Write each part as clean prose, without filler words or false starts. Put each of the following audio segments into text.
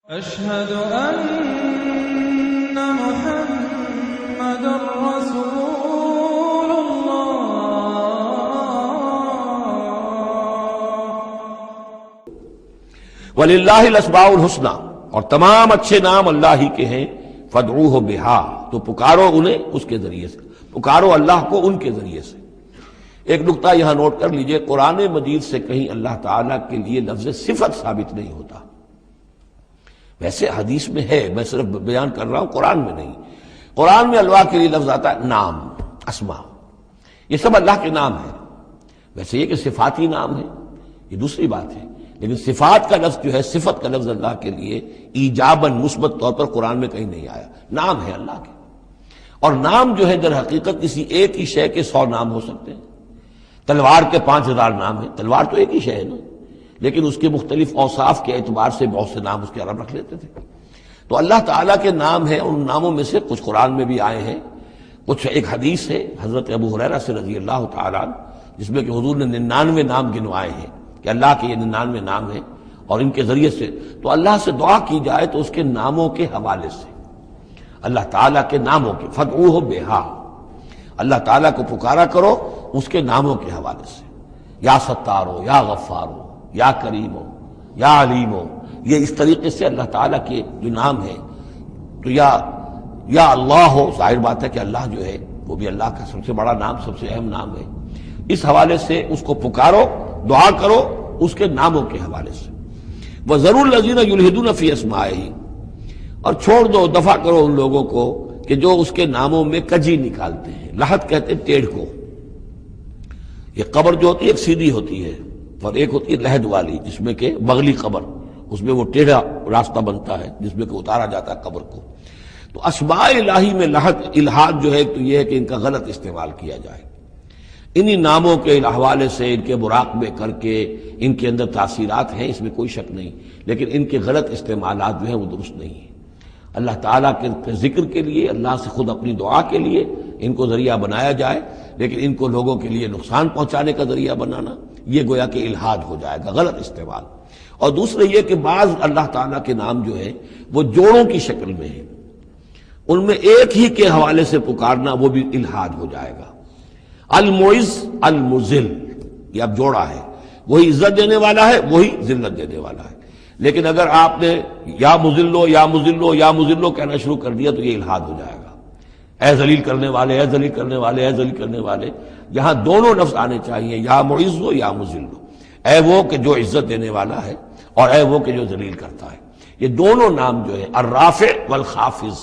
أشهد أن محمد رسول الله وَلِلَّهِ الْأَسْمَاءُ الْحُسْنَى، اور تمام اچھے نام اللہ ہی کے ہیں، فَادْعُوهُ بِهَا، تو پکارو انہیں اس کے ذریعے سے، پکارو اللہ کو ان کے ذریعے سے۔ ایک نقطہ یہاں نوٹ کر لیجئے، قرآن مجید سے کہیں اللہ تعالیٰ کے لیے لفظ صفت ثابت نہیں ہوتا۔ ویسے حدیث میں ہے، میں صرف بیان کر رہا ہوں، قرآن میں نہیں۔ قرآن میں اللہ کے لیے لفظ آتا ہے نام، اسما، یہ سب اللہ کے نام ہیں۔ ویسے یہ کہ صفاتی نام ہے، یہ دوسری بات ہے، لیکن صفات کا لفظ جو ہے، صفت کا لفظ اللہ کے لیے ایجاباً مثبت طور پر قرآن میں کہیں نہیں آیا۔ نام ہے اللہ کے، اور نام جو ہے در حقیقت کسی ایک ہی شے کے 100 نام ہو سکتے ہیں۔ تلوار کے 5000 نام ہیں، تلوار تو ایک ہی شے ہے نا، لیکن اس کے مختلف اوصاف کے اعتبار سے بہت سے نام اس کے عرب رکھ لیتے تھے۔ تو اللہ تعالیٰ کے نام ہیں، ان ناموں میں سے کچھ قرآن میں بھی آئے ہیں، کچھ ایک حدیث ہے حضرت ابو ہریرہ سے رضی اللہ تعالیٰ عنہ، جس میں کہ حضور نے 99 نام گنوائے ہیں کہ اللہ کے یہ 99 نام ہیں، اور ان کے ذریعے سے تو اللہ سے دعا کی جائے تو اس کے ناموں کے حوالے سے، اللہ تعالیٰ کے ناموں کے، فَادْعُوهُ بِهَا، اللہ تعالیٰ کو پکارا کرو اس کے ناموں کے حوالے سے، یا ستارو، یا غفارو، یا کریم ہو، یا علیم ہو، یہ اس طریقے سے اللہ تعالیٰ کے جو نام ہیں، تو یا اللہ ہو، ظاہر بات ہے کہ اللہ جو ہے وہ بھی اللہ کا سب سے بڑا نام، سب سے اہم نام ہے، اس حوالے سے اس کو پکارو، دعا کرو اس کے ناموں کے حوالے سے۔ وَذَرُوا الَّذِينَ يُلْحِدُونَ فِي أَسْمَائِهِ، اور چھوڑ دو، دفع کرو ان لوگوں کو کہ جو اس کے ناموں میں کجی نکالتے ہیں۔ لحد کہتے ہیں ٹیڑھ کو، یہ قبر جو ہوتی ہے ایک سیدھی ہوتی ہے، اور ایک ہوتی ہے لحد والی جس میں کہ بغلی قبر، اس میں وہ ٹیڑھا راستہ بنتا ہے جس میں کہ اتارا جاتا ہے قبر کو۔ تو اسماء الہی میں لحد، الحاد جو ہے تو یہ ہے کہ ان کا غلط استعمال کیا جائے، انہی ناموں کے حوالے سے ان کے مراقبے کر کے ان کے اندر تاثیرات ہیں، اس میں کوئی شک نہیں، لیکن ان کے غلط استعمالات جو ہیں وہ درست نہیں ہیں۔ اللہ تعالیٰ کے ذکر کے لیے، اللہ سے خود اپنی دعا کے لیے ان کو ذریعہ بنایا جائے، لیکن ان کو لوگوں کے لیے نقصان پہنچانے کا ذریعہ بنانا یہ گویا کہ الحاد ہو جائے گا، غلط استعمال۔ اور دوسرے یہ کہ بعض اللہ تعالیٰ کے نام جو ہیں وہ جوڑوں کی شکل میں ہیں، ان میں ایک ہی کے حوالے سے پکارنا وہ بھی الحاد ہو جائے گا۔ المعز، المذل، یہ اب جوڑا ہے، وہی عزت دینے والا ہے، وہی ذلت دینے والا ہے، لیکن اگر آپ نے یا مذلو یا مذلو یا مذلو کہنا شروع کر دیا تو یہ الحاد ہو جائے گا۔ اے ذلیل کرنے والے، اے ذلیل کرنے والے، اے ذلیل کرنے والے، یہاں دونوں لفظ آنے چاہیے، یا معز ہو یا مذل ہو، اے وہ کہ جو عزت دینے والا ہے اور اے وہ کہ جو ذلیل کرتا ہے۔ یہ دونوں نام جو ہے الرافع والخافض،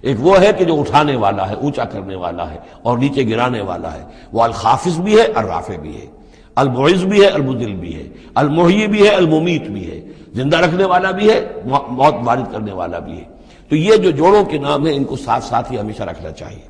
ایک وہ ہے کہ جو اٹھانے والا ہے، اونچا کرنے والا ہے اور نیچے گرانے والا ہے، وہ الخافض بھی ہے، الرافع بھی ہے، المعز بھی ہے، المذل بھی ہے، المحیی بھی ہے، الممیت بھی ہے، زندہ رکھنے والا بھی ہے، موت وارد کرنے والا بھی ہے۔ تو یہ جو جوڑوں کے نام ہیں ان کو ساتھ ساتھ ہی ہمیشہ رکھنا چاہیے۔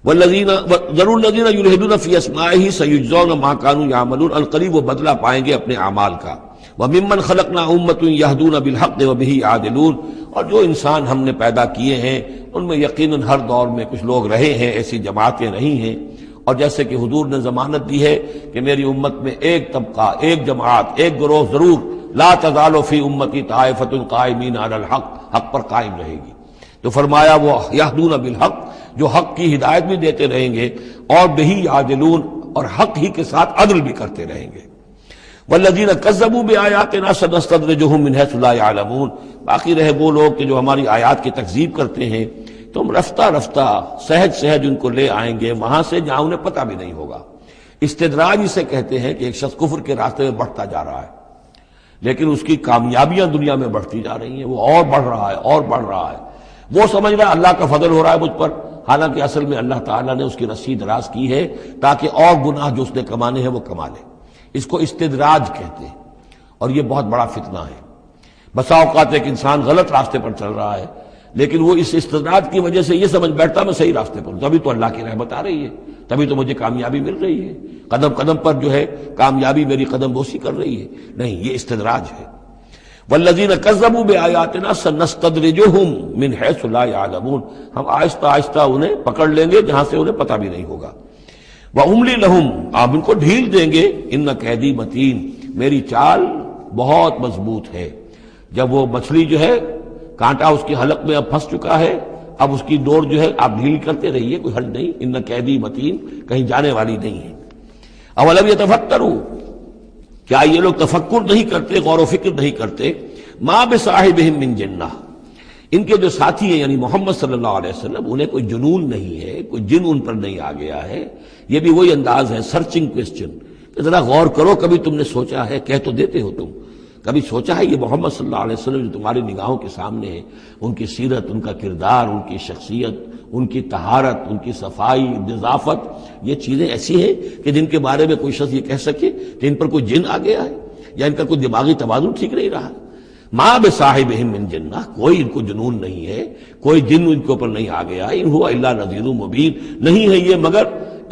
ذَرُوا الَّذِينَ يُلْحِدُونَ فِي أَسْمَائِهِ سَيُجْزَوْنَ مَا كَانُوا يَعْمَلُونَ، القریب وہ بدلہ پائیں گے اپنے اعمال کا۔ وَمِمَّنْ خَلَقْنَا أُمَّةٌ يَهْدُونَ بِالْحَقِّ وَبِهِ يَعْدِلُونَ، اور جو انسان ہم نے پیدا کیے ہیں ان میں یقیناً ہر دور میں کچھ لوگ رہے ہیں، ایسی جماعتیں رہی ہیں، اور جیسے کہ حضور نے ضمانت دی ہے کہ میری امت میں ایک طبقہ، ایک جماعت، ایک گروہ ضرور، لا تزال فی امتی طائفۃ قائمین علی الحق، حق پر قائم رہے گی۔ تو فرمایا وہ یہدون بالحق، جو حق کی ہدایت بھی دیتے رہیں گے، اور بہی یعدلون، اور حق ہی کے ساتھ عدل بھی کرتے رہیں گے۔ والذین کذبوا بآیاتنا سنستدرجهم من حیث لا یعلمون، باقی رہے وہ لوگ کہ جو ہماری آیات کی تکذیب کرتے ہیں، تم رفتہ رفتہ سہج سہج ان کو لے آئیں گے وہاں سے جہاں انہیں پتہ بھی نہیں ہوگا۔ استدراج اسے کہتے ہیں کہ ایک شخص کفر کے راستے میں بڑھتا جا رہا ہے، لیکن اس کی کامیابیاں دنیا میں بڑھتی جا رہی ہیں، وہ اور بڑھ رہا ہے اور بڑھ رہا ہے، وہ سمجھ رہا ہے اللہ کا فضل ہو رہا ہے مجھ پر، حالانکہ اصل میں اللہ تعالیٰ نے اس کی رسی دراز کی ہے تاکہ اور گناہ جو اس نے کمانے ہیں وہ کما لے۔ اس کو استدراج کہتے ہیں، اور یہ بہت بڑا فتنہ ہے۔ بسا اوقات ایک انسان غلط راستے پر چل رہا ہے، لیکن وہ اس استدراج کی وجہ سے یہ سمجھ بیٹھتا میں صحیح راستے پر ہوں، تبھی تو اللہ کی رحمت آ رہی ہے، تبھی تو مجھے کامیابی مل رہی ہے، قدم قدم پر جو ہے کامیابی میری قدم بوسی کر رہی ہے۔ نہیں، یہ استدراج ہے۔ والذین کذبوا بآیاتنا سنستدرجهم من حیث لا یعلمون، ہم آہستہ آہستہ انہیں پکڑ لیں گے جہاں سے انہیں پتہ بھی نہیں ہوگا۔ وَأُمْلِي لَهُمْ، آپ ان کو ڈھیل دیں گے، ان کیدی متین، میری چال بہت مضبوط ہے۔ جب وہ مچھلی جو ہے کانٹا اس کے حلق میں اب پھنس چکا ہے، اب اس کی ڈور جو ہے آپ ڈھیل کرتے رہیے، کوئی حرج نہیں، ان قیدی متین کہیں جانے والی نہیں ہے۔ اولم یتفکروا، کیا یہ لوگ تفکر نہیں کرتے، غور و فکر نہیں کرتے؟ ما بصاحبہم من جنہ، ان کے جو ساتھی ہیں یعنی محمد صلی اللہ علیہ وسلم، انہیں کوئی جنون نہیں ہے، کوئی جن ان پر نہیں آ گیا ہے۔ یہ بھی وہی انداز ہے، سرچنگ کوسچن، کہ ذرا غور کرو، کبھی تم نے سوچا ہے، کہہ تو دیتے ہو تم، کبھی سوچا ہے یہ محمد صلی اللہ علیہ وسلم جو تمہاری نگاہوں کے سامنے ہے، ان کی سیرت، ان کا کردار، ان کی شخصیت، ان کی طہارت، ان کی صفائی، نظافت، یہ چیزیں ایسی ہیں کہ جن کے بارے میں کوئی شخص یہ کہہ سکے کہ ان پر کوئی جن آ گیا ہے یا ان کا کوئی دماغی توازن ٹھیک نہیں رہا۔ ما بصاحبہم من جنہ، کوئی ان کو جنون نہیں ہے، کوئی جن ان کے اوپر نہیں آ گیا، ان ہوا الا نذیر مبین، نہیں ہے یہ مگر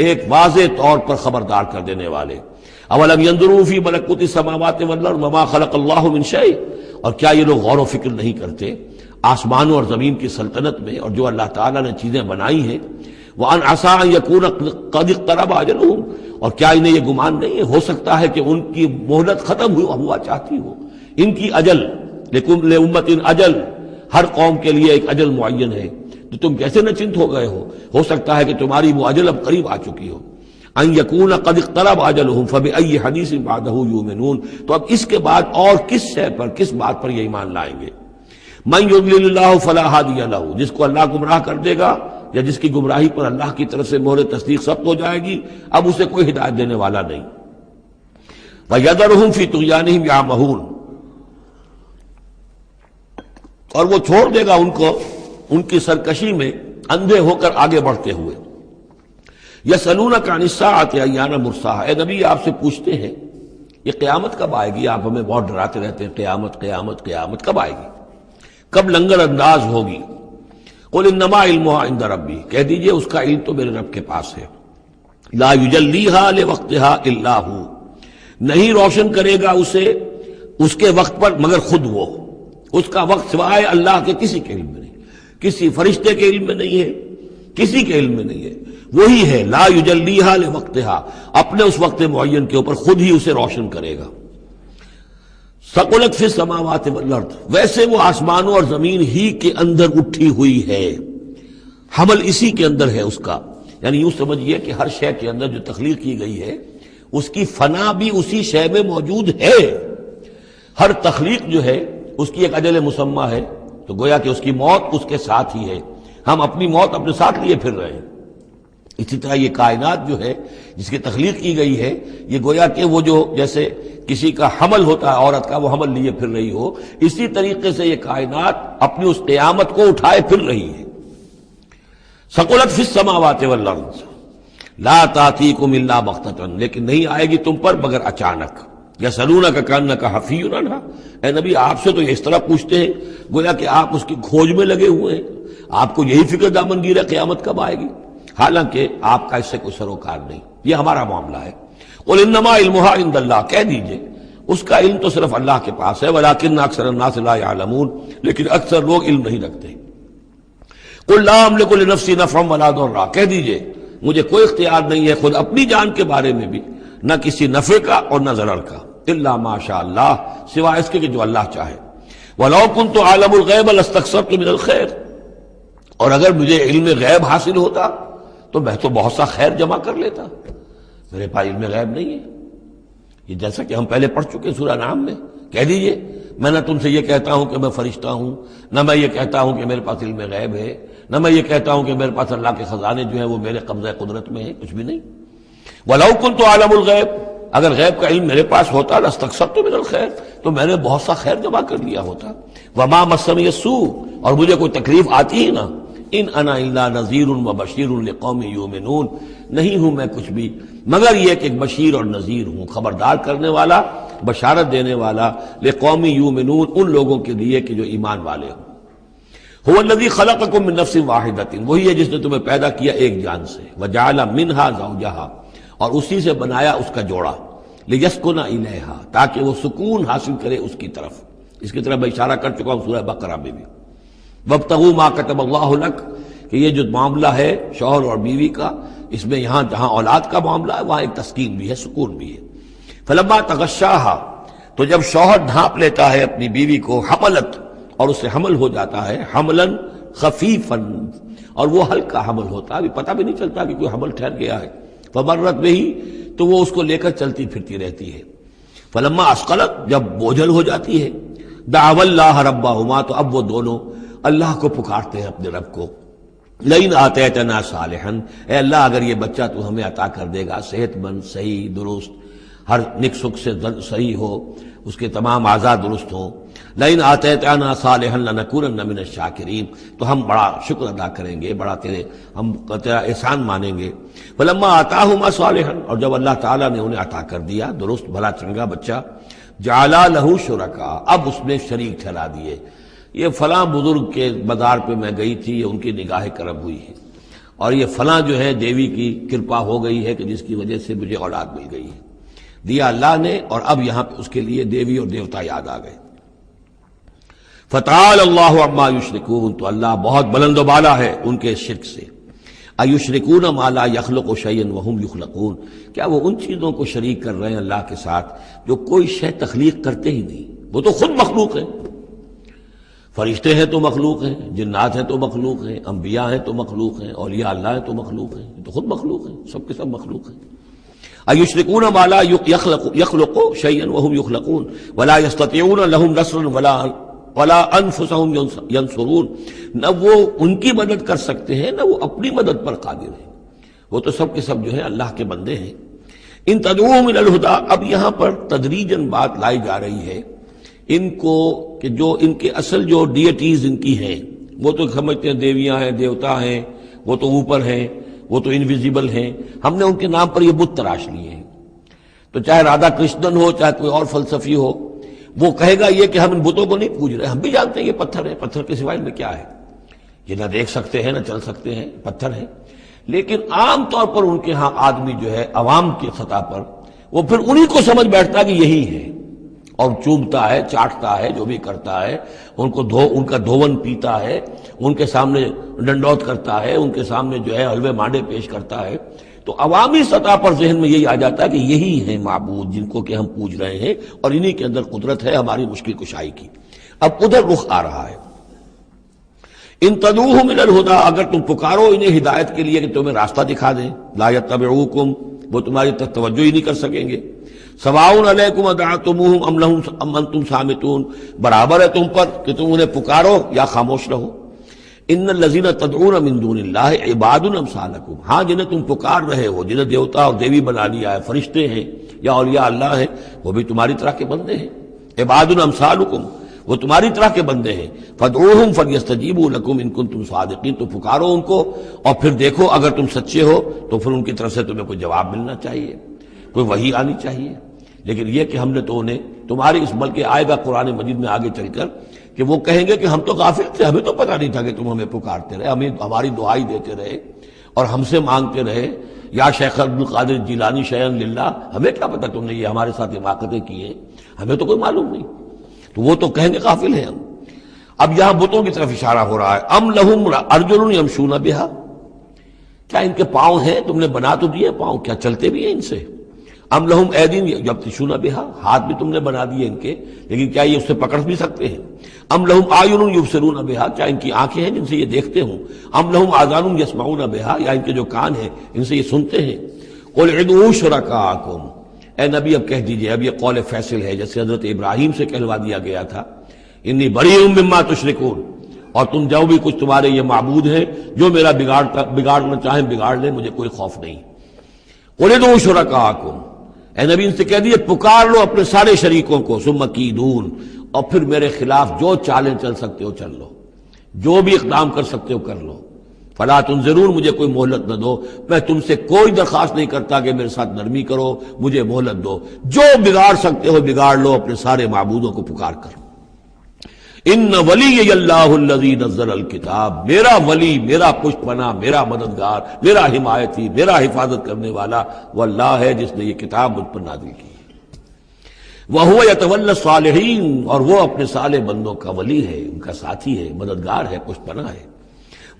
ایک واضح طور پر خبردار کر دینے والے۔ اولم ينظروا فی ملکوت السماوات والارض وما خلق اللہ من شیء، اور کیا یہ لوگ غور و فکر نہیں کرتے آسمانوں اور زمین کی سلطنت میں اور جو اللہ تعالیٰ نے چیزیں بنائی ہیں؟ وان عسى ان يكون قد اقترب اجلهم، اور کیا انہیں یہ گمان نہیں ہے، ہو سکتا ہے کہ ان کی مہلت ختم ہوا چاہتی ہو، ان کی اجل، لکل امت اجل، ہر قوم کے لیے ایک اجل معین ہے، تو تم کیسے نچنت ہو گئے ہو سکتا ہے کہ تمہاری وہ اجل اب قریب آ چکی ہو۔ ان یکون قد اقترب اجلہم فبأی حدیث بعدہ یؤمنون، تو اب اس کے بعد اور کس شے پر، کس بات پر یہ ایمان لائیں گے؟ من یضلل اللہ فلا ہادی لہ، جس کو اللہ گمراہ کر دے گا یا جس کی گمراہی پر اللہ کی طرف سے مہر تصدیق سخت ہو جائے گی، اب اسے کوئی ہدایت دینے والا نہیں۔ وَيَذَرُهُمْ فِي طُغْيَانِهِمْ يَعْمَهُونَ، اور وہ چھوڑ دے گا ان کو ان کی سرکشی میں اندھے ہو کر آگے بڑھتے ہوئے۔ یسألونک عن الساعة ایان مرساها، اے نبی آپ سے پوچھتے ہیں یہ قیامت کب آئے گی، آپ ہمیں بہت ڈراتے رہتے ہیں قیامت قیامت قیامت کب آئے گی، کب لنگر انداز ہوگی؟ قل انما علمها عند ربی، کہہ دیجئے اس کا علم تو میرے رب کے پاس ہے۔ لا یجلیها لوقتها الا هو، نہیں روشن کرے گا اسے اس کے وقت پر مگر خود وہ، اس کا وقت سوائے اللہ کے کسی کے علم میں نہیں، کسی فرشتے کے علم میں نہیں ہے، کسی کے علم میں نہیں ہے، وہی ہے لا یجلیہا لوقتہا، اپنے اس وقت معین کے اوپر خود ہی اسے روشن کرے گا۔ ثقلت فی السماوات والارض، ویسے وہ آسمانوں اور زمین ہی کے اندر اٹھی ہوئی ہے، حمل اسی کے اندر ہے اس کا، یعنی یوں سمجھیے کہ ہر شے کے اندر جو تخلیق کی گئی ہے اس کی فنا بھی اسی شے میں موجود ہے، ہر تخلیق جو ہے اس کی ایک اجل مسمى ہے، تو گویا کہ اس کی موت اس کے ساتھ ہی ہے، ہم اپنی موت اپنے ساتھ لیے پھر رہے ہیں۔ اسی طرح یہ کائنات جو ہے جس کی تخلیق کی گئی ہے، یہ گویا کہ وہ جو جیسے کسی کا حمل ہوتا ہے عورت کا، وہ حمل لیے پھر رہی ہو، اسی طریقے سے یہ کائنات اپنی اس قیامت کو اٹھائے پھر رہی ہے۔ ثقلت فی السماوات والارض لا تأتیکم الا بغتۃ، لیکن نہیں آئے گی تم پر مگر اچانک۔ یسألونک کأنک حفی عنہا، اے نبی آپ سے تو یہ اس طرح پوچھتے ہیں گویا کہ آپ اس کی کھوج میں لگے ہوئے ہیں، آپ کو یہی فکر دامنگیر ہے قیامت کب آئے گی، حالانکہ آپ کا اس سے کوئی سروکار نہیں، یہ ہمارا معاملہ ہے۔ قل انما علمها عند اللہ، کہہ دیجئے اس کا علم تو صرف اللہ کے پاس ہے، ولکن اکثر الناس لا يعلمون، لیکن اکثر لوگ علم نہیں رکھتے۔ قل لا املک لنفسی نفعا ولا ضرا، کہہ دیجئے مجھے کوئی اختیار نہیں ہے خود اپنی جان کے بارے میں بھی، نہ کسی نفع کا اور نہ ضرر کا، الا ما شاء اللہ، سوائے اس کے کہ جو اللہ چاہے۔ ولو كنت عالم الغیب لاستكثرت من الخیر، اور اگر مجھے علم غیب حاصل ہوتا تو میں تو بہت سا خیر جمع کر لیتا، میرے پاس علم غیب نہیں ہے۔ یہ جیسا کہ ہم پہلے پڑھ چکے سورہ نام میں، کہہ دیجئے میں نہ تم سے یہ کہتا ہوں کہ میں فرشتہ ہوں، نہ میں یہ کہتا ہوں کہ میرے پاس علم غیب ہے، نہ میں یہ کہتا ہوں کہ میرے پاس اللہ کے خزانے جو ہیں وہ میرے قبضہ قدرت میں ہیں، کچھ بھی نہیں۔ وَلَوْ كُنْتُ عَالَمُ الْغَيْبِ، اگر غیب کا علم میرے پاس ہوتا لَاسْتَكْثَرْتُ مِنَ الْخَيْرِ، تو میں نے بہت سا خیر جمع کر لیا ہوتا۔ وَمَا مَسَّنِيَ السُّوءُ، اور مجھے کوئی تکلیف آتی ہی نہ۔ ان انا الا نذیر وبشیر لقوم یؤمنون، نہیں ہوں میں کچھ بھی مگر یہ کہ ایک بشیر اور نذیر ہوں، خبردار کرنے والا، بشارت دینے والا، لقوم یؤمنون، ان لوگوں کے لیے کہ جو ایمان والے ہوں۔ هو الذی خلقکم من نفس واحدۃ، وہی ہے جس نے تمہیں پیدا کیا ایک جان سے، وجعل منها زوجها، اور اسی سے بنایا اس کا جوڑا، لیسکن الیہا، تاکہ وہ سکون حاصل کرے اس کی طرف۔ اس کی طرف میں اشارہ کر چکا ہوں سورہ بقرہ میں بھی۔ وابتغوا ما كتب اللہ لک، کہ یہ جو معاملہ ہے شوہر اور بیوی کا، اس میں یہاں جہاں اولاد کا معاملہ ہے وہاں ایک تسکین بھی ہے، سکون بھی ہے۔ فلما تغشاها، تو جب شوہر ڈھانپ لیتا ہے اپنی بیوی کو حملت، اور اسے حمل ہو جاتا ہے حملاً خفیفاً، اور وہ ہلکا حمل ہوتا ہے، ابھی پتہ بھی نہیں چلتا کہ کوئی حمل ٹھہر گیا ہے، فمرت بہی، تو وہ اس کو لے کر چلتی پھرتی رہتی ہے، فلما اسقلت، جب بوجھل ہو جاتی ہے، دعوا اللہ ربہما، تو اب وہ دونوں اللہ کو پکارتے ہیں اپنے رب کو، لئن آتیتنا صالحا، اے اللہ اگر یہ بچہ تو ہمیں عطا کر دے گا صحت مند، صحیح، درست، ہر نک سکھ سے صحیح ہو، اس کے تمام اعضاء درست ہوں، لئن آتیتنا صالحا لنکونن من الشاکرین، تو ہم بڑا شکر ادا کریں گے، بڑا ہم تیرا احسان مانیں گے، فلما آتاہما صالحا، اور جب اللہ تعالیٰ نے انہیں عطا کر دیا درست بھلا چنگا بچہ، جعلا لہ شرکا، اب اس میں شریک ٹھہرا دیے، یہ فلاں بزرگ کے مزار پہ میں گئی تھی، یہ ان کی نگاہ کرم ہوئی ہے، اور یہ فلاں جو ہے دیوی کی کرپا ہو گئی ہے کہ جس کی وجہ سے مجھے اولاد مل گئی ہے، دیا اللہ نے، اور اب یہاں پہ اس کے لیے دیوی اور دیوتا یاد آ گئے۔ فتعال اللہ عما یشرکون، تو اللہ بہت بلند و بالا ہے ان کے شرک سے، ایشرکون ما لا یخلق شیئا وہم یخلقون، کیا وہ ان چیزوں کو شریک کر رہے ہیں اللہ کے ساتھ جو کوئی شے تخلیق کرتے ہی نہیں، وہ تو خود مخلوق ہیں، فرشتے ہیں تو مخلوق ہیں، جنات ہیں تو مخلوق ہیں، انبیاء ہیں تو مخلوق ہیں، اولیاء اللہ ہیں تو مخلوق ہیں، یہ تو خود مخلوق ہیں، سب کے سب مخلوق ہیں۔ ایشرکون ما لا یخلق شیئا وہم یخلقون ولا یستطیعون لهم نصرا ولا انفسهم ینصرون، نہ وہ ان کی مدد کر سکتے ہیں نہ وہ اپنی مدد پر قادر ہیں، وہ تو سب کے سب جو ہے اللہ کے بندے ہیں۔ ان تدعوهم الى الہدی، اب یہاں پر تدریجاً بات لائی جا رہی ہے ان کو کہ جو ان کے اصل جو ڈیٹیز ان کی ہیں، وہ تو سمجھتے ہیں دیویاں ہیں، دیوتا ہیں، وہ تو اوپر ہیں، وہ تو انویزیبل ہیں، ہم نے ان کے نام پر یہ بت تراش لیے ہیں، تو چاہے رادھا کرشنن ہو، چاہے کوئی اور فلسفی ہو، وہ کہے گا یہ کہ ہم ان بتوں کو نہیں پوج رہے، ہم بھی جانتے ہیں یہ پتھر ہے، پتھر کے سوائے میں کیا ہے، یہ نہ دیکھ سکتے ہیں نہ چل سکتے ہیں، پتھر ہیں، لیکن عام طور پر ان کے ہاں آدمی جو ہے عوام کی سطح پر وہ پھر انہی کو سمجھ بیٹھتا ہے کہ یہی ہے، اور چومتا ہے، چاٹتا ہے، جو بھی کرتا ہے، ان کا دھون پیتا ہے، ان کے سامنے ڈنڈوت کرتا ہے، ان کے سامنے جو ہے حلوے مانڈے پیش کرتا ہے، تو عوامی سطح پر ذہن میں یہی آ جاتا ہے کہ یہی ہیں معبود جن کو کہ ہم پوج رہے ہیں، اور انہی کے اندر قدرت ہے ہماری مشکل کشائی کی۔ اب ادھر رخ آ رہا ہے، ان تدعوہم الی الہدی، اگر تم پکارو انہیں ہدایت کے لیے کہ تمہیں راستہ دکھا دیں، لا یتبعوکم، وہ تمہاری طرف توجہ ہی نہیں کر سکیں گے، سواء علیکم ادعوتموہم ام انتم صامتون، برابر ہے تم پر کہ تم انہیں پکارو یا خاموش رہو۔ ان الذین تدعون من دون اللہ عباد امثالکم، ہاں جنہیں تم پکار رہے ہو، جنہیں دیوتا اور دیوی بنا لیا ہے، فرشتے ہیں یا اولیاء اللہ ہیں، وہ بھی تمہاری طرح کے بندے ہیں، عباد امثالکم، وہ تمہاری طرح کے بندے ہیں، فادعوہم فلیستجیبوا لکم ان کنتم صادقین، تو پکارو ان کو اور پھر دیکھو اگر تم سچے ہو تو پھر ان کی طرف سے تمہیں کوئی جواب ملنا چاہیے، کوئی وحی آنی چاہیے۔ لیکن یہ کہ ہم نے تو انہیں تمہاری اس، بلکہ آئے گا قرآن مجید میں آگے چل کر کہ وہ کہیں گے کہ ہم تو غافل تھے، ہمیں تو پتہ نہیں تھا کہ تم ہمیں پکارتے رہے، ہمیں ہماری دعائی دیتے رہے اور ہم سے مانگتے رہے، یا شیخ عبد القادر جیلانی شیئا للہ، ہمیں کیا پتہ تم نے یہ ہمارے ساتھ حماقتیں کی ہیں، ہمیں تو کوئی معلوم نہیں، تو وہ تو کہیں گے غافل ہیں ہم۔ اب یہاں بتوں کی طرف اشارہ ہو رہا ہے، ام لہم ارجل یمشون بہا، کیا ان کے پاؤں ہیں، تم نے بنا تو دیے پاؤں، کیا چلتے بھی ہیں ان سے؟ ام لہم ایدین یبطشون بہا، ہاتھ بھی تم نے بنا دیے ان کے، لیکن کیا یہ اس سے پکڑ بھی سکتے ہیں؟ ام لہم اعین یبصرون بہا، کیا ان کی آنکھیں ہیں جن سے یہ دیکھتے ہوں؟ ام لہم آذان یسمعون بہا، یا ان کے جو کان ہیں ان سے یہ سنتے ہیں؟ قل ادعوا شرکاءکم، اے نبی اب کہہ دیجئے، اب یہ قول فیصل ہے جیسے حضرت ابراہیم سے کہلوا دیا گیا تھا، انی بریء مما تشرکون، اور تم جو بھی کچھ تمہارے یہ معبود ہیں جو میرا بگاڑنا چاہیں بگاڑ لیں، مجھے کوئی خوف نہیں۔ قل ادعوا شرکاءکم، اے نبی ان سے کہہ دیجئے پکار لو اپنے سارے شریکوں کو، ثم کیدون، اور پھر میرے خلاف جو چالیں چل سکتے ہو چل لو، جو بھی اقدام کر سکتے ہو کر لو، فلا تنظرون، مجھے کوئی مہلت نہ دو، میں تم سے کوئی درخواست نہیں کرتا کہ میرے ساتھ نرمی کرو، مجھے مہلت دو، جو بگاڑ سکتے ہو بگاڑ لو اپنے سارے معبودوں کو پکار کر۔ ان ولی اللہ الذی نزل الکتاب، میرا ولی، میرا پشت پناہ، میرا مددگار، میرا حمایتی، میرا حفاظت کرنے والا وہ اللہ ہے جس نے یہ کتاب مجھ پر نازل کی ہے۔ وَهُوَ يَتَوَلَّى الصَّالِحِينَ، اور وہ اپنے صالح بندوں کا ولی ہے، ان کا ساتھی ہے، مددگار ہے، پشت پناہ ہے۔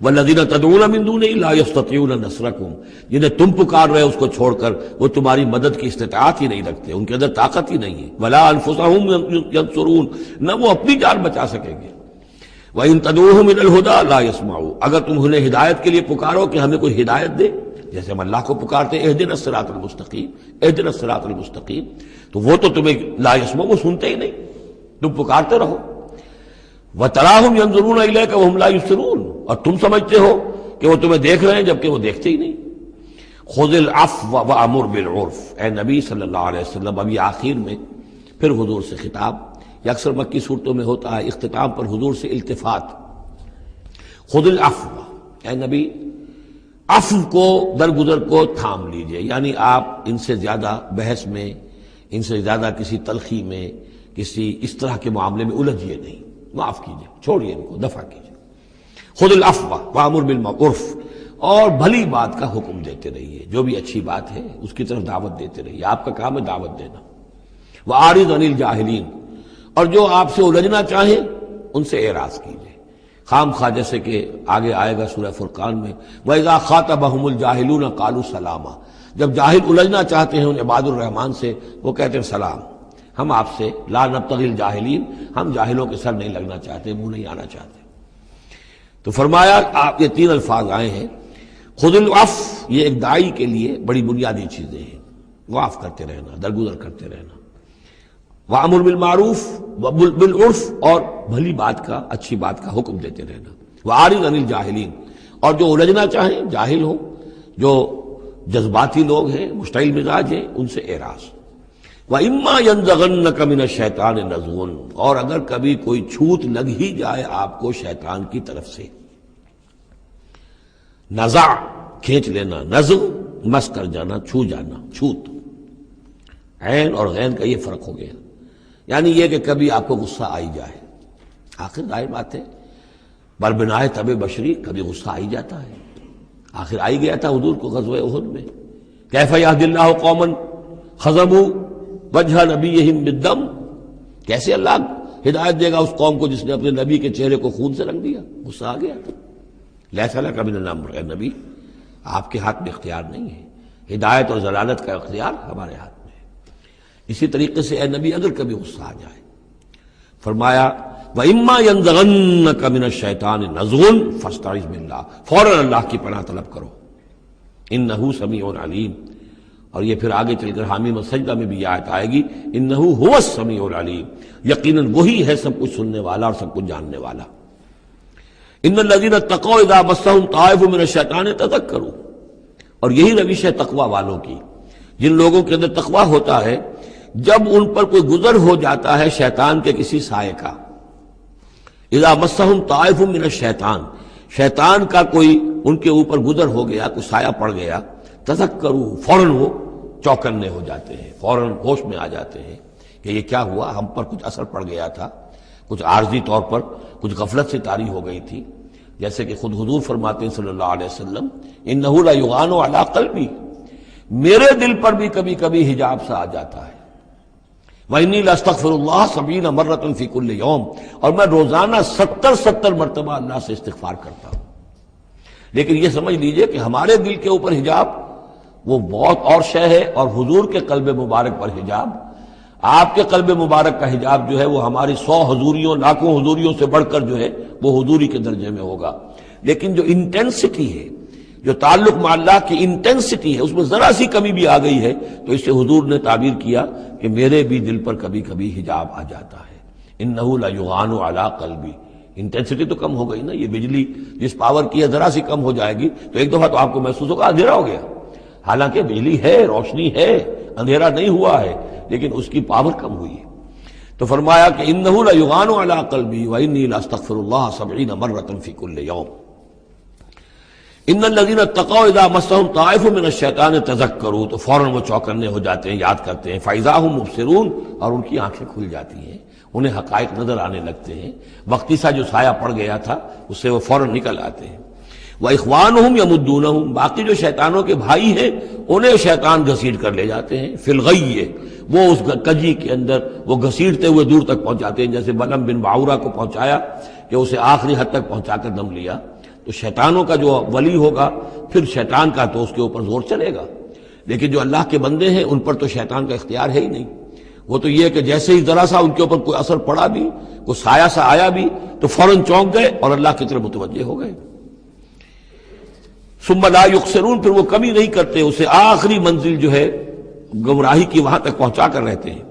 والذین تدعون من دونہ لا یستطیعون نصرکم، جنہیں تم پکار رہے اس کو چھوڑ کر وہ تمہاری مدد کی استطاعت ہی نہیں رکھتے، ان کے اندر طاقت ہی نہیں ہے، ولا انفسہم ینصرون، نہ وہ اپنی جان بچا سکیں گے، وَإِن تَدْعُوهُمْ إِلَى الْهُدَىٰ لَا يَسْمَعُوا، اگر تم انہیں ہدایت کے لیے پکارو کہ ہمیں کوئی ہدایت دے، جیسے ہم اللہ کو پکارتے ہیں اہدنا الصراط المستقیم اہدنا الصراط المستقیم، تو وہ تو تمہیں لا يسمعوا، وہ سنتے ہی نہیں، تم پکارتے رہو۔ وَتَرَاهُمْ يَنظُرُونَ إِلَيْكَ وَهُمْ لَا يُبْصِرُونَ، اور تم سمجھتے ہو کہ وہ تمہیں دیکھ رہے ہیں جبکہ وہ دیکھتے ہی نہیں۔ خُذِ الْعَفْوَ وَأْمُرْ بِالْعُرْفِ، اے نبی صلی اللہ علیہ وسلم، ابھی آخر میں پھر حضور سے خطاب، یہ اکثر مکی صورتوں میں ہوتا ہے، اختتام پر حضور سے التفات۔ خُذِ الْعَفْوَ، اے نبی عفو کو، درگزر کو تھام لیجئے، یعنی آپ ان سے زیادہ بحث میں، ان سے زیادہ کسی تلخی میں، کسی اس طرح کے معاملے میں الجھیے نہیں، معاف کیجئے، چھوڑیے ان کو، دفع کیجئے۔ خُذِ الْعَفْوَ وَأْمُرْ بِالْمَعْرُوفِ، اور بھلی بات کا حکم دیتے رہیے، جو بھی اچھی بات ہے اس کی طرف دعوت دیتے رہیے، آپ کا کام ہے دعوت دینا۔ وَأَعْرِضْ عَنِ الْجَاهِلِينَ، اور جو آپ سے الجھنا چاہیں ان سے اعراض کیجئے، خام خواہ، جیسے کہ آگے آئے گا سورہ فرقان میں، وَإِذَا خَاطَبَهُمُ الْجَاهِلُونَ قَالُوا سَلَامًا، جب جاہل الجھنا چاہتے ہیں ان عباد الرحمن سے، وہ کہتے ہیں سلام، ہم آپ سے لا نبتغی الجاہلین، ہم جاہلوں کے سر نہیں لگنا چاہتے، منہ نہیں آنا چاہتے۔ تو فرمایا آپ یہ تین الفاظ آئے ہیں، خذ العفو، یہ ایک داعی کے لیے بڑی بنیادی چیزیں ہیں، معاف کرتے رہنا، درگزر کرتے رہنا، وَأَمُرْ بِالْمَعْرُوفِ وَبِالْعُرْفِ، اور بھلی بات کا، اچھی بات کا حکم دیتے رہنا، وَأَعْرِضْ عَنِ الْجَاهِلِينَ، اور جو الجھنا چاہیں، جاہل ہوں، جو جذباتی لوگ ہیں، مشتعل مزاج ہیں، ان سے اعراض۔ وَإِمَّا يَنزَغَنَّكَ مِنَ الشَّيْطَانِ نَزْغٌ، اور اگر کبھی کوئی چھوت لگ ہی جائے آپ کو شیطان کی طرف سے، نزع کھینچ لینا، نزغ مس کر جانا، چھو جانا، چھوت، عین اور غین کا یہ فرق ہو گیا، یعنی یہ کہ کبھی آپ کو غصہ آئی جائے، آخر ظاہر بات ہے بربنائے طب بشری، کبھی غصہ آئی جاتا ہے، آخر آئی گیا تھا حضور کو غزوہ احد میں، کیف یہدی اللہ قوما خضبوا وجہ نبیہم بالدم، کیسے اللہ ہدایت دے گا اس قوم کو جس نے اپنے نبی کے چہرے کو خون سے رنگ دیا، غصہ آ گیا تھا۔ لیس لک من الامر، اے نبی آپ کے ہاتھ میں اختیار نہیں ہے، ہدایت اور ضلالت کا اختیار ہمارے ہاتھ میں ہے۔ اسی طریقے سے اے نبی اگر کبھی غصہ آ جائے، فرمایا وَإِمَّا يَنزَغَنَّكَ مِنَ الشَّيْطَانِ نَزْغٌ فَاسْتَعِذْ بِاللَّهِ، فوراً اللہ کی پناہ طلب کرو، إِنَّهُ سَمِيعٌ عَلِيمٌ، اور یہ پھر آگے چل کر حامیم السجدہ میں بھی یہ آیت آئے گی، إِنَّهُ هُوَ السَّمِيعُ الْعَلِيمُ، یقیناً وہی ہے سب کچھ سننے والا اور سب کچھ جاننے والا۔ إِنَّ الَّذِينَ اتَّقَوْا إِذَا مَسَّهُمْ طَائِفٌ مِّنَ الشَّيْطَانِ تَذَكَّرُوا، اور یہی روش ہے تقوی والوں کی، جن لوگوں کے اندر تقوی ہوتا ہے، جب ان پر کوئی گزر ہو جاتا ہے شیطان کے کسی سائے کا، اذا مسہم طائف من الشیطان، شیطان کا کوئی ان کے اوپر گزر ہو گیا، کوئی سایہ پڑ گیا، تذکروا، فوراً وہ چوکنے ہو جاتے ہیں، فوراً ہوش میں آ جاتے ہیں کہ یہ کیا ہوا، ہم پر کچھ اثر پڑ گیا تھا، کچھ عارضی طور پر کچھ غفلت سے طاری ہو گئی تھی، جیسے کہ خود حضور فرماتے ہیں صلی اللہ علیہ وسلم، انہ لیغان علی قلبی، میرے دل پر بھی کبھی کبھی حجاب سا آ جاتا ہے، وَإِنِّي لَأَسْتَغْفِرُ اللَّهَ 70 مرة فی کل یوم، اور میں روزانہ 70 مرتبہ اللہ سے استغفار کرتا ہوں۔ لیکن یہ سمجھ لیجئے کہ ہمارے دل کے اوپر حجاب وہ بہت اور شے ہے، اور حضور کے قلب مبارک پر حجاب، آپ کے قلب مبارک کا حجاب جو ہے وہ ہماری 100 حضوریوں، لاکھوں حضوریوں سے بڑھ کر جو ہے وہ حضوری کے درجے میں ہوگا، لیکن جو انٹینسٹی ہے، جو تعلق مع اللہ کی انٹینسٹی ہے، اس میں ذرا سی کمی بھی آ گئی ہے، تو اس سے حضور نے تعبیر کیا کہ میرے بھی دل پر کبھی کبھی حجاب آ جاتا ہے، انہ لیغان علی قلبی، انٹینسٹی تو کم ہو گئی نا، یہ بجلی جس پاور کی ہے ذرا سی کم ہو جائے گی تو ایک دفعہ تو آپ کو محسوس ہوگا اندھیرا ہو گیا، حالانکہ بجلی ہے، روشنی ہے، اندھیرا نہیں ہوا ہے، لیکن اس کی پاور کم ہوئی ہے۔ تو فرمایا کہ انہ لیغان علی قلبی وانی لاستغفر اللہ 70 مرة فی کل یوم۔ ان الذین اتقوا اذا مسهم طائف من الشیطان تذکروا، تو فوراً وہ چوکنے ہو جاتے ہیں، یاد کرتے ہیں، فاذا هم مبصرون، اور ان کی آنکھیں کھل جاتی ہیں، انہیں حقائق نظر آنے لگتے ہیں، وقتی سا جو سایہ پڑ گیا تھا اس سے وہ فوراً نکل آتے ہیں۔ وَإِخْوَانُهُمْ يَمُدُّونَهُمْ، باقی جو شیطانوں کے بھائی ہیں انہیں شیطان گھسیٹ کر لے جاتے ہیں، فی الغی، وہ اس کجی کے اندر وہ گھسیٹتے ہوئے دور تک پہنچاتے ہیں، جیسے بلم بن باورا کو پہنچایا کہ اسے آخری حد تک پہنچا کر دم لیا، تو شیطانوں کا جو ولی ہوگا پھر شیطان کا تو اس کے اوپر زور چلے گا، لیکن جو اللہ کے بندے ہیں ان پر تو شیطان کا اختیار ہے ہی نہیں۔ وہ تو یہ کہ جیسے ہی ذرا سا ان کے اوپر کوئی اثر پڑا بھی، کوئی سایہ سا آیا بھی تو فوراً چونک گئے اور اللہ کی طرف متوجہ ہو گئے۔ ثم لا یقصرون، پھر وہ کمی نہیں کرتے، اسے آخری منزل جو ہے گمراہی کی وہاں تک پہنچا کر رہتے ہیں۔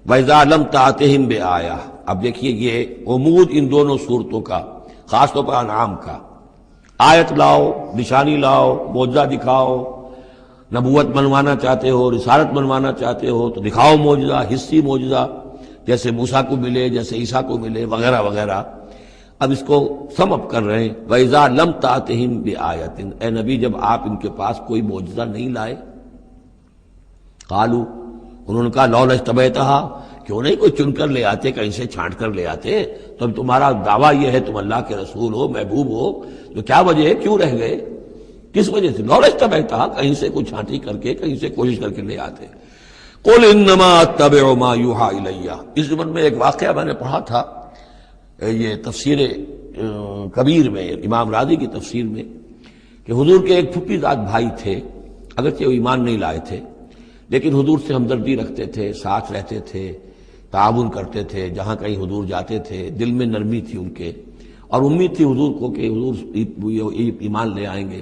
وَإِذَا لَمْ تَأْتِهِمْ بِآیَةٍ، اب دیکھیے یہ عمود ان دونوں صورتوں کا، خاص طور پر انعام کا، آیت لاؤ، نشانی لاؤ، معجزہ دکھاؤ، نبوت منوانا چاہتے ہو، رسالت منوانا چاہتے ہو تو دکھاؤ معجزہ، حصی معجزہ جیسے موسیٰ کو ملے، جیسے عیسیٰ کو ملے، وغیرہ وغیرہ۔ اب اس کو سم اپ کر رہے ہیں، وَإِذَا لَمْ تَأْتِهِمْ بِآیَةٍ، اے نبی جب آپ ان کے پاس کوئی معجزہ نہیں لائے، قالوا، انہوں نے کہا لولا اجتبیتها، کیوں نہیں کوئی چن کر لے آتے، کہیں سے چھانٹ کر لے آتے، تو تمہارا دعویٰ یہ ہے تم اللہ کے رسول ہو، محبوب ہو، تو کیا وجہ ہے، کیوں رہ گئے، کس وجہ سے؟ لولا اجتبیتها، کہیں سے کوئی چھانٹی کر کے، کہیں سے کوشش کر کے لے آتے۔ قل انما اتبع ما یوحى الی، اس زمن میں ایک واقعہ میں نے پڑھا تھا، یہ تفسیر کبیر میں، امام راضی کی تفسیر میں، کہ حضور کے ایک پھوپھی زاد بھائی تھے، اگرچہ وہ ایمان نہیں لائے تھے لیکن حضور سے ہمدردی رکھتے تھے، ساتھ رہتے تھے، تعاون کرتے تھے، جہاں کہیں حضور جاتے تھے دل میں نرمی تھی ان کے، اور امید تھی حضور کو کہ حضور ایمان لے آئیں گے۔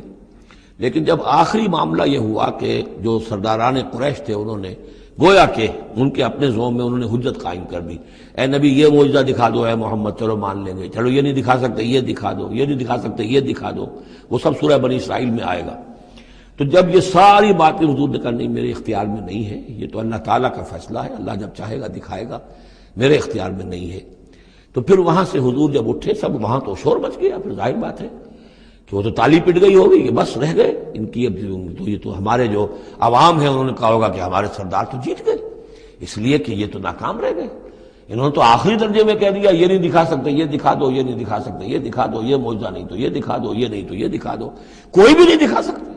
لیکن جب آخری معاملہ یہ ہوا کہ جو سرداران قریش تھے انہوں نے گویا کہ ان کے اپنے زوم میں انہوں نے حجت قائم کر دی، اے نبی یہ معجزہ دکھا دو، اے محمد چلو مان لیں گے، چلو یہ نہیں دکھا سکتے یہ دکھا دو، یہ نہیں دکھا سکتے یہ دکھا دو، وہ سب سورہ بنی اسرائیل میں آئے گا۔ تو جب یہ ساری باتیں حضور نے کہا نہیں میرے اختیار میں نہیں ہے، یہ تو اللہ تعالیٰ کا فیصلہ ہے، اللہ جب چاہے گا دکھائے گا، میرے اختیار میں نہیں ہے، تو پھر وہاں سے حضور جب اٹھے سب وہاں تو شور مچ گیا، پھر ظاہر بات ہے کہ وہ تو تالی پٹ گئی ہوگی کہ بس رہ گئے ان کی، اب تو یہ تو ہمارے جو عوام ہیں انہوں نے کہا ہوگا کہ ہمارے سردار تو جیت گئے، اس لیے کہ یہ تو ناکام رہ گئے، انہوں نے تو آخری درجے میں کہہ دیا یہ نہیں دکھا سکتے یہ دکھا دو، یہ نہیں دکھا سکتے یہ دکھا دو، یہ معجزہ نہیں تو یہ دکھا دو، یہ نہیں تو یہ دکھا دو، کوئی بھی نہیں دکھا سکتے۔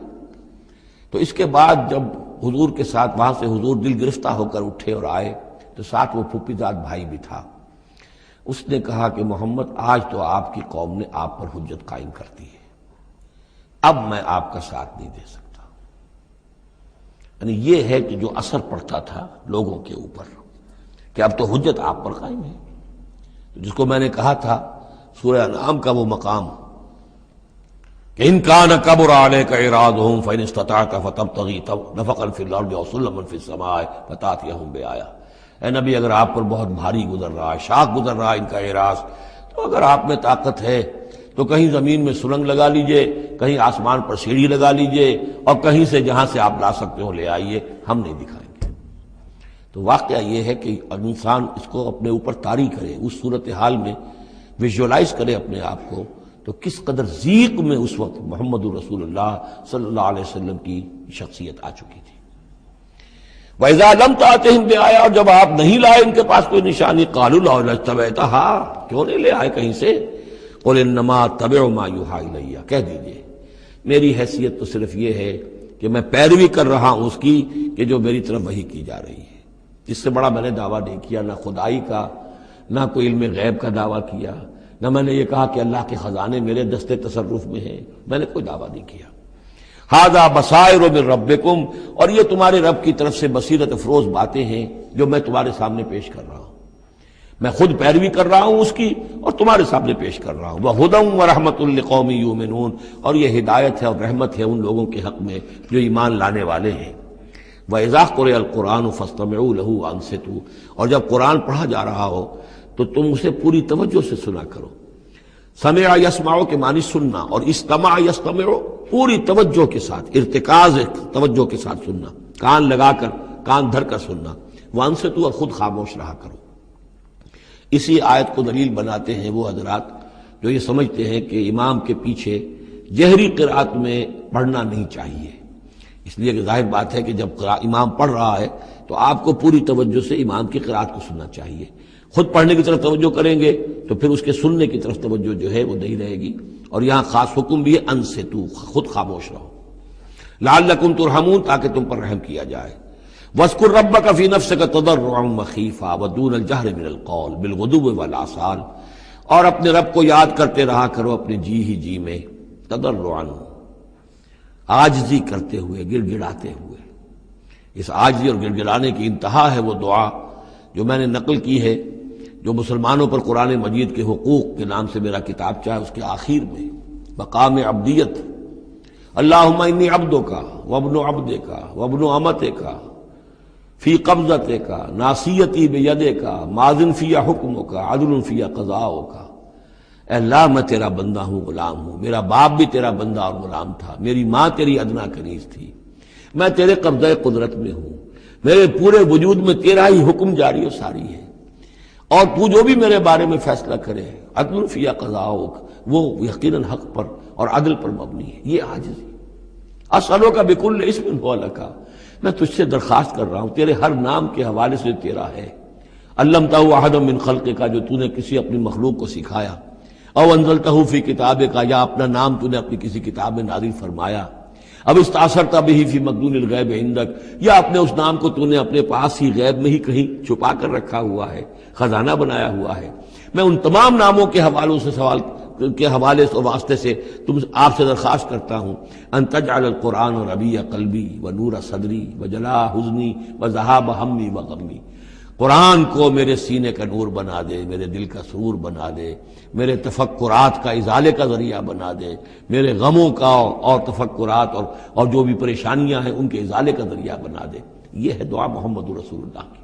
تو اس کے بعد جب حضور کے ساتھ وہاں سے حضور دل گرفتہ ہو کر اٹھے اور آئے تو ساتھ وہ پھوپھی زاد بھائی بھی تھا، اس نے کہا کہ محمد آج تو آپ کی قوم نے آپ پر حجت قائم کر دی ہے، اب میں آپ کا ساتھ نہیں دے سکتا۔ یعنی یہ ہے کہ جو اثر پڑتا تھا لوگوں کے اوپر کہ اب تو حجت آپ پر قائم ہے، جس کو میں نے کہا تھا سورہ انعام کا وہ مقام کہ ان کان کبر علیک اعراضهم فان استطعت فتبتغي نفقا في الارض او سلما في السماء فتاتيهم بآية، اے نبی اگر آپ پر بہت بھاری گزر رہا ہے، شاق گزر رہا ہے ان کا اعراض، تو اگر آپ میں طاقت ہے تو کہیں زمین میں سرنگ لگا لیجئے، کہیں آسمان پر سیڑھی لگا لیجئے، اور کہیں سے جہاں سے آپ لا سکتے ہو لے آئیے، ہم نہیں دکھائیں گے۔ تو واقعہ یہ ہے کہ انسان اس کو اپنے اوپر طاری کرے، اس صورتحال میں ویژولائز کرے اپنے آپ کو، تو کس قدر ضیق میں اس وقت محمد رسول اللہ صلی اللہ علیہ وسلم کی شخصیت آ چکی تھی۔ وَإِذَا لَمْ تَأْتِهِمْ بِآیَةٍ، اور جب آپ نہیں لائے ان کے پاس کوئی نشانی، قَالُوا لَوْ اجْتَبَیْتَهَا، کیوں نہیں لے آئے کہیں سے؟ قُلْ إِنَّمَا أَتَّبِعُ مَا يُوحَىٰ إِلَيَّ، کہہ دیجئے میری حیثیت تو صرف یہ ہے کہ میں پیروی کر رہا ہوں اس کی کہ جو میری طرف وحی کی جا رہی ہے، اس سے بڑا میں نے دعویٰ نہیں کیا، نہ خدائی کا، نہ کوئی علم غیب کا دعویٰ کیا، نہ میں نے یہ کہا کہ اللہ کے خزانے میرے دستے تصرف میں ہیں، میں نے کوئی دعویٰ نہیں کیا۔ ھذا بصائر من ربکم، اور یہ تمہارے رب کی طرف سے بصیرت افروز باتیں ہیں جو میں تمہارے سامنے پیش کر رہا ہوں، میں خود پیروی کر رہا ہوں اس کی اور تمہارے سامنے پیش کر رہا ہوں۔ وَھدًى وَرَحْمَةٌ لِّقَوْمٍ يُؤْمِنُونَ، اور یہ ہدایت ہے اور رحمت ہے ان لوگوں کے حق میں جو ایمان لانے والے ہیں۔ وَإِذَا قُرِئَ الْقُرْآنُ فَاسْتَمِعُوا لَهُ وَأَنصِتُوا، اور جب قرآن پڑھا جا رہا ہو تو تم اسے پوری توجہ سے سنا کرو۔ سمع یسمع کے معنی سننا، اور استمع یستمع پوری توجہ کے ساتھ، ارتکاز توجہ کے ساتھ سننا، کان لگا کر، کان دھر کر سننا۔ وانصتوا، اور خود خاموش رہا کرو۔ اسی آیت کو دلیل بناتے ہیں وہ حضرات جو یہ سمجھتے ہیں کہ امام کے پیچھے جہری قرات میں پڑھنا نہیں چاہیے، اس لیے کہ ظاہر بات ہے کہ جب امام پڑھ رہا ہے تو آپ کو پوری توجہ سے امام کی قرات کو سننا چاہیے، خود پڑھنے کی طرف توجہ کریں گے تو پھر اس کے سننے کی طرف توجہ جو ہے وہ نہیں رہے گی۔ اور یہاں خاص حکم بھی ہے انصتوا، خود خاموش رہو، لعلکم ترحمون، تاکہ تم پر رحم کیا جائے۔ وَاذْكُرْ رَبَّكَ فِي نَفْسِكَ تَضَرُّعًا وَخِيفًا وَدُونَ الْجَهْرِ مِنَ الْقَوْلِ بِالْغُدُوِّ وَالْآصَالِ، اور اپنے رب کو یاد کرتے رہا کرو اپنے جی ہی جی میں، تضرعا، عاجزی کرتے ہوئے، گڑ گڑاتے ہوئے۔ اس عاجزی اور گڑ گڑانے کی انتہا ہے وہ دعا جو میں نے نقل کی ہے، جو مسلمانوں پر قرآن مجید کے حقوق کے نام سے میرا کتاب چاہے اس کے آخر میں مقام عبدیت، اللہم انی عبدک وابن عبدک وابن امتک فی قبضتک ناصیتی بیدک ماض فی حکمک عدل فی قضاؤک۔ اے اللہ میں تیرا بندہ ہوں، غلام ہوں، میرا باپ بھی تیرا بندہ اور غلام تھا، میری ماں تیری ادنا کنیز تھی، میں تیرے قبضہ قدرت میں ہوں، میرے پورے وجود میں تیرا ہی حکم جاری و ساری ہے، اور تو جو بھی میرے بارے میں فیصلہ کرے عدل فی قضاؤک، وہ یقیناً حق پر اور عدل پر مبنی ہے۔ یہ عاجزی۔ اسألک بکل اسم هو لک، میں تجھ سے درخواست کر رہا ہوں تیرے ہر نام کے حوالے سے تیرا ہے، علمتہ احد من خلقک، جو تو نے کسی اپنی مخلوق کو سکھایا، او انزلتہ فی کتابک، یا اپنا نام تو نے اپنی کسی کتاب میں نازل فرمایا، اب استاثرت بہ فی مکنون الغیب عندک، یا اپنے اس نام کو تو نے اپنے پاس ہی غیب میں ہی کہیں چھپا کر رکھا ہوا ہے، خزانہ بنایا ہوا ہے۔ میں ان تمام ناموں کے حوالوں سے سوال کے حوالے سے واسطے سے تم آپ سے درخواست کرتا ہوں ان تجعل القرآن ربیع قلبی و نور صدری و جلاء حزنی و ذہاب ہمی و غمی، قرآن کو میرے سینے کا نور بنا دے، میرے دل کا سرور بنا دے، میرے تفکرات کا ازالے کا ذریعہ بنا دے، میرے غموں کا اور تفکرات اور جو بھی پریشانیاں ہیں ان کے ازالے کا ذریعہ بنا دے۔ یہ ہے دعا محمد رسول اللہ کی۔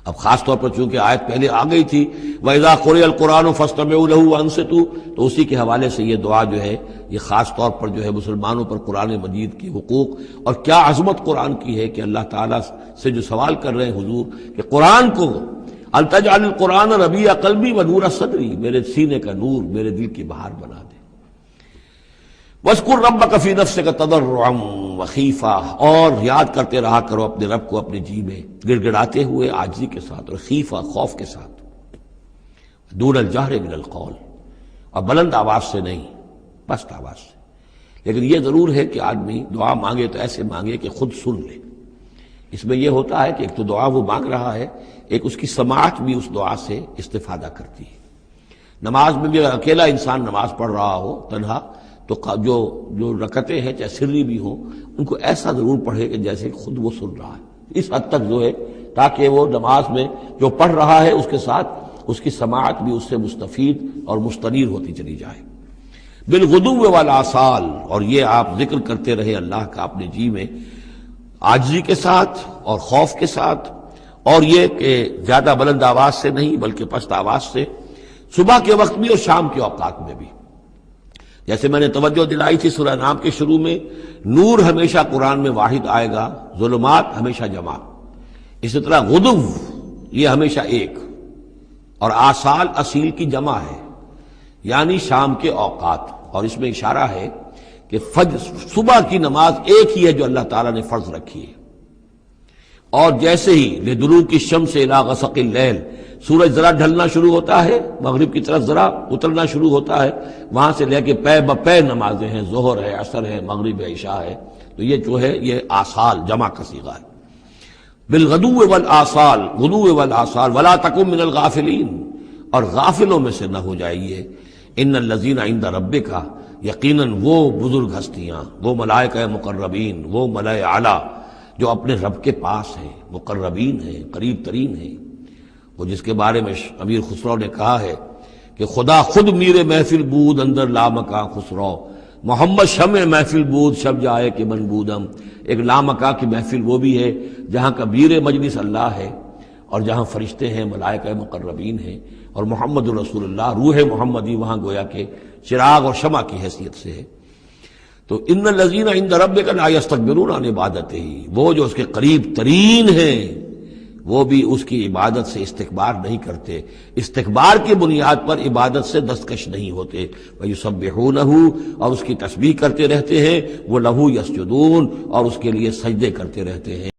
اب خاص طور پر چونکہ آیت پہلے آ گئی تھی وَإِذَا قُرِئَ الْقُرْآنُ فَاسْتَمِعُوا لَهُ وَأَنصِتُوا، تو اسی کے حوالے سے یہ دعا جو ہے یہ خاص طور پر جو ہے مسلمانوں پر قرآن مجید کے حقوق اور کیا عظمت قرآن کی ہے کہ اللہ تعالیٰ سے جو سوال کر رہے ہیں حضور کہ قرآن کو التجعل القرآن ربیع قلبی و نور صدری، میرے سینے کا نور، میرے دل کی بہار بنا دے۔ وَاذْكُرْ رَبَّكَ فِي نَفْسِكَ تَضَرُّعًا وَخِيفَةً، اور یاد کرتے رہا کرو اپنے رب کو اپنے جی میں گڑ گڑاتے ہوئے، عاجزی کے ساتھ، اور خیفہ خوف کے ساتھ، دون الجہر من القول، اور بلند آواز سے نہیں، پست آواز سے۔ لیکن یہ ضرور ہے کہ آدمی دعا مانگے تو ایسے مانگے کہ خود سن لے۔ اس میں یہ ہوتا ہے کہ ایک تو دعا وہ مانگ رہا ہے، ایک اس کی سماعت بھی اس دعا سے استفادہ کرتی ہے۔ نماز میں بھی اگر اکیلا انسان نماز پڑھ رہا ہو تنہا، تو جو رکعتیں ہیں چاہے سری بھی ہوں ان کو ایسا ضرور پڑھے کہ جیسے خود وہ سن رہا ہے، اس حد تک جو ہے تاکہ وہ نماز میں جو پڑھ رہا ہے اس کے ساتھ اس کی سماعت بھی اس سے مستفید اور مستنیر ہوتی چلی جائے۔ بالغدو والآصال، اور یہ آپ ذکر کرتے رہے اللہ کا اپنے جی میں عاجزی کے ساتھ اور خوف کے ساتھ، اور یہ کہ زیادہ بلند آواز سے نہیں بلکہ پست آواز سے، صبح کے وقت بھی اور شام کے اوقات میں بھی۔ جیسے میں نے توجہ دلائی تھی سورہ نام کے شروع میں، نور ہمیشہ قرآن میں واحد آئے گا، ظلمات ہمیشہ جمع، اسی طرح غدو یہ ہمیشہ ایک، اور آصال اصیل کی جمع ہے یعنی شام کے اوقات، اور اس میں اشارہ ہے کہ فجر صبح کی نماز ایک ہی ہے جو اللہ تعالیٰ نے فرض رکھی ہے، اور جیسے ہی لدلوک الشمس الی غسق اللیل، سورج ذرا ڈھلنا شروع ہوتا ہے، مغرب کی طرف ذرا اترنا شروع ہوتا ہے، وہاں سے لے کے پے بپے نمازیں ہیں، ظہر ہے، عصر ہے، مغرب ہے، عشاء ہے، تو یہ جو ہے یہ آصال جمع کا صیغہ ہے۔ بالغدو والآصال، غدو والآصال، ولا تکن من الغافلین، اور غافلوں میں سے نہ ہو جائیے۔ ان الذین عند ربک، یقیناً وہ بزرگ ہستیاں، وہ ملائکہ مقربین، وہ ملائے اعلیٰ جو اپنے رب کے پاس ہیں، مقربین ہیں، قریب ترین ہیں، وہ جس کے بارے میں امیر خسرو نے کہا ہے کہ خدا خود میر محفل بود اندر لامکاں خسرو، محمد شمع محفل بود شب جائے کہ من بودم۔ ایک لامکاں کی محفل وہ بھی ہے جہاں کا میر مجلس اللہ ہے، اور جہاں فرشتے ہیں، ملائکہ مقربین ہیں، اور محمد رسول اللہ روح محمدی وہاں گویا کہ چراغ اور شمع کی حیثیت سے ہے۔ تو ان الذین عند ربک لا یستکبرون عن عبادتہ، وہ جو اس کے قریب ترین ہیں وہ بھی اس کی عبادت سے استکبار نہیں کرتے، استکبار کی بنیاد پر عبادت سے دستکش نہیں ہوتے۔ وَيُسَبِّحُونَهُ، اور اس کی تسبیح کرتے رہتے ہیں، وہ لَهُ يَسْجُدُونَ، اور اس کے لیے سجدے کرتے رہتے ہیں۔